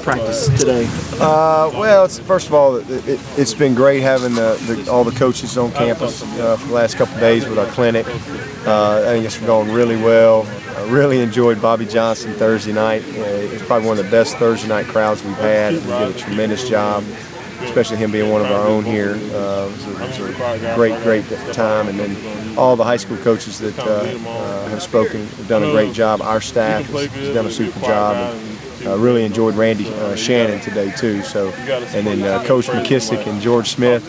practice today? Well, first of all, it's been great having all the coaches on campus for the last couple of days with our clinic. I think it's going really well. I really enjoyed Bobby Johnson Thursday night. It's probably one of the best Thursday night crowds we've had. We did a tremendous job, especially him being one of our own here. It was a great time. And then all the high school coaches that have spoken have done a great job. Our staff has done a super job. Really enjoyed Randy Shannon today too. So, and then Coach McKissick and George Smith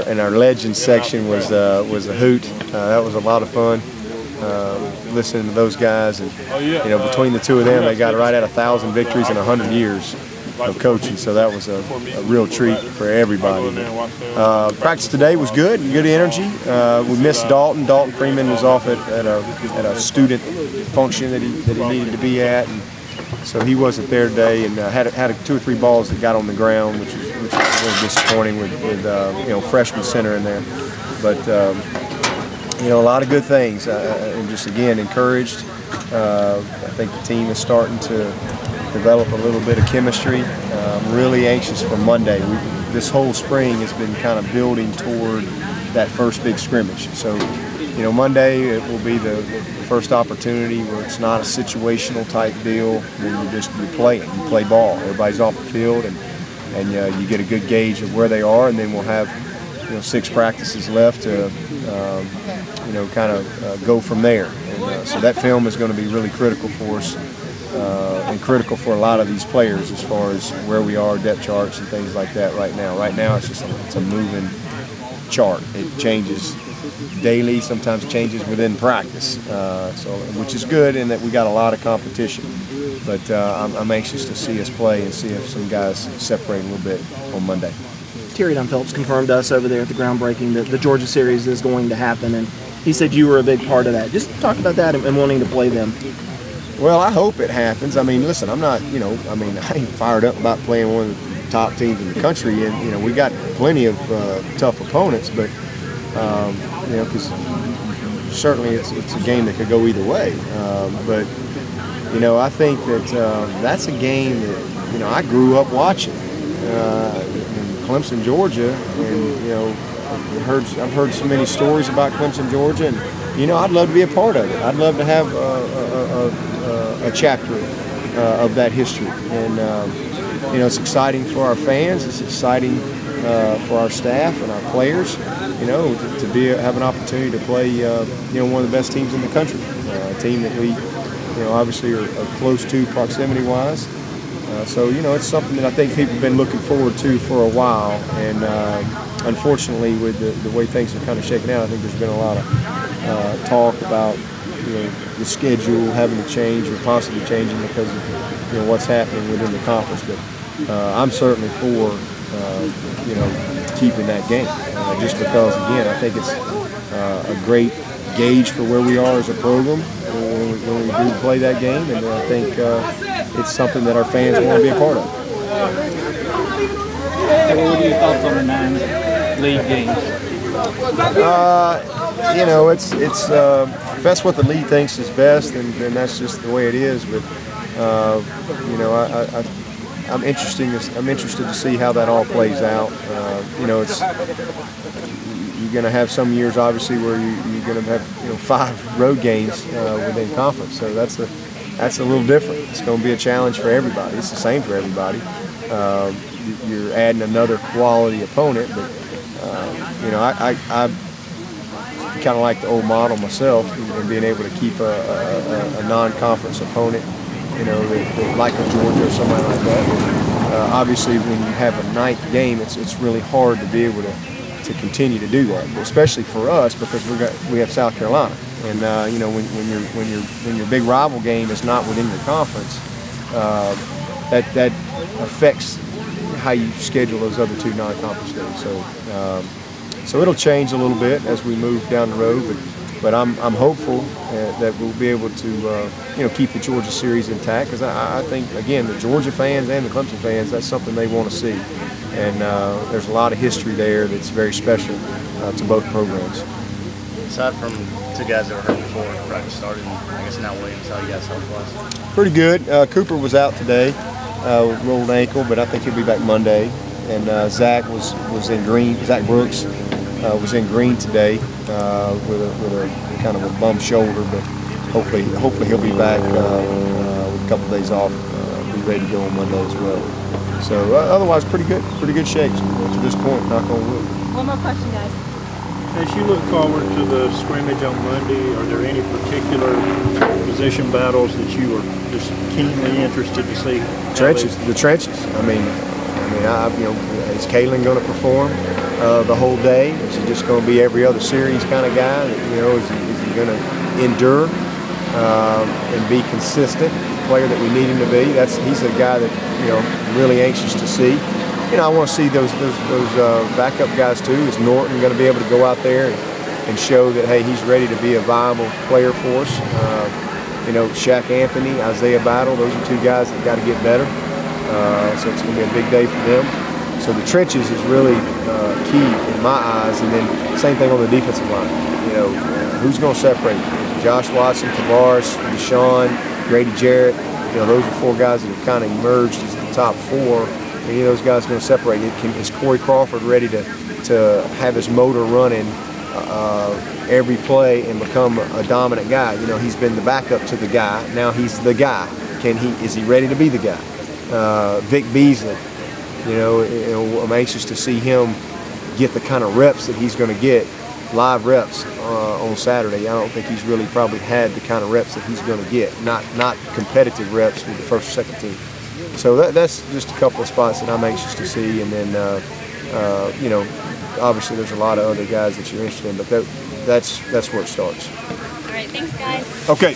in our Legends section was a hoot. That was a lot of fun. Listening to those guys, and between the two of them, they got right at 1,000 victories in 100 years of coaching. So that was a real treat for everybody. Practice today was good energy. We missed Dalton. Dalton Freeman was off at a student function that he needed to be at, and so he wasn't there today. And had 2 or 3 balls that got on the ground, which was a little disappointing with freshman center in there, but. A lot of good things, and just again encouraged. I think the team is starting to develop a little bit of chemistry. I'm really anxious for Monday. This whole spring has been kind of building toward that first big scrimmage. So, Monday it will be the first opportunity where it's not a situational type deal. You play ball. Everybody's off the field, and you get a good gauge of where they are, and then we'll have 6 practices left to kind of go from there. And, so that film is going to be really critical for us and critical for a lot of these players as far as where we are, depth charts and things like that right now. Right now it's a moving chart. It changes daily, sometimes changes within practice, which is good in that we got a lot of competition. But I'm anxious to see us play and see if some guys separate a little bit on Monday. Terry Dunn Phelps confirmed to us over there at the groundbreaking that the Georgia series is going to happen, and he said you were a big part of that. Just talk about that and wanting to play them. Well, I hope it happens. I mean, listen, I'm not, I ain't fired up about playing one of the top teams in the country, and we got plenty of tough opponents, but because certainly it's a game that could go either way. But I think that that's a game that I grew up watching. Clemson, Georgia, and I've heard so many stories about Clemson, Georgia, and I'd love to be a part of it. I'd love to have a chapter of that history, and it's exciting for our fans. It's exciting for our staff and our players. To have an opportunity to play one of the best teams in the country, a team that we obviously are close to proximity-wise. So it's something that I think people have been looking forward to for a while, and unfortunately with the way things are kind of shaken out, I think there's been a lot of talk about the schedule having to change or possibly changing because of what's happening within the conference. But I'm certainly for keeping that game, just because again I think it's a great gauge for where we are as a program when we do play that game, and I think it's something that our fans want to be a part of. What are your thoughts on the 9 league games? If that's what the league thinks is best, then that's just the way it is. But I'm interested to see how that all plays out. You're going to have some years, obviously, where you're going to have 5 road games within conference. So that's a little different. It's going to be a challenge for everybody. It's the same for everybody. You're adding another quality opponent, but I kind of like the old model myself, and being able to keep a non-conference opponent, like a Georgia or somebody like that. Obviously, when you have a 9th game, it's really hard to be able to continue to do that, especially for us because we have South Carolina, and when your big rival game is not within your conference, that affects how you schedule those other 2 non-conference games. So it'll change a little bit as we move down the road, but I'm hopeful that we'll be able to keep the Georgia series intact, because I think again the Georgia fans and the Clemson fans, that's something they want to see. And there's a lot of history there that's very special to both programs. Aside from 2 guys that were hurt before practice started, I guess now Williams, how you guys saw the class? Pretty good. Cooper was out today. rolled ankle, but I think he'll be back Monday. And Zach was in green. Zach Brooks was in green today with a kind of a bum shoulder, but hopefully he'll be back with a couple of days off. Be ready to go on Monday as well. So otherwise, pretty good shape to this point. Knock on wood. One more question, guys. As you look forward to the scrimmage on Monday, are there any particular position battles that you are just keenly interested to see? The trenches. I mean, is Kalen going to perform the whole day? Is he just going to be every other series kind of guy? Is he going to endure and be consistent? The player that we need him to be. He's a guy that I'm really anxious to see. I want to see those backup guys too. Is Norton going to be able to go out there and show that, hey, he's ready to be a viable player for us? Shaq Anthony, Isaiah Battle, those are two guys that got to get better. So it's going to be a big day for them. So the trenches is really key in my eyes. And then same thing on the defensive line. Who's going to separate? Josh Watson, Tavares, Deshaun, Grady Jarrett. Those are four guys that have kind of emerged as the top four. Any of those guys going to separate? Is Corey Crawford ready to have his motor running every play and become a dominant guy? He's been the backup to the guy. Now he's the guy. Is he ready to be the guy? Vic Beasley. I'm anxious to see him get the kind of reps that he's going to get, live reps on Saturday. I don't think he's really probably had the kind of reps that he's going to get, not competitive reps with the first or second team. So that's just a couple of spots that I'm anxious to see, and then obviously there's a lot of other guys that you're interested in, but that's where it starts. All right, thanks guys. Okay.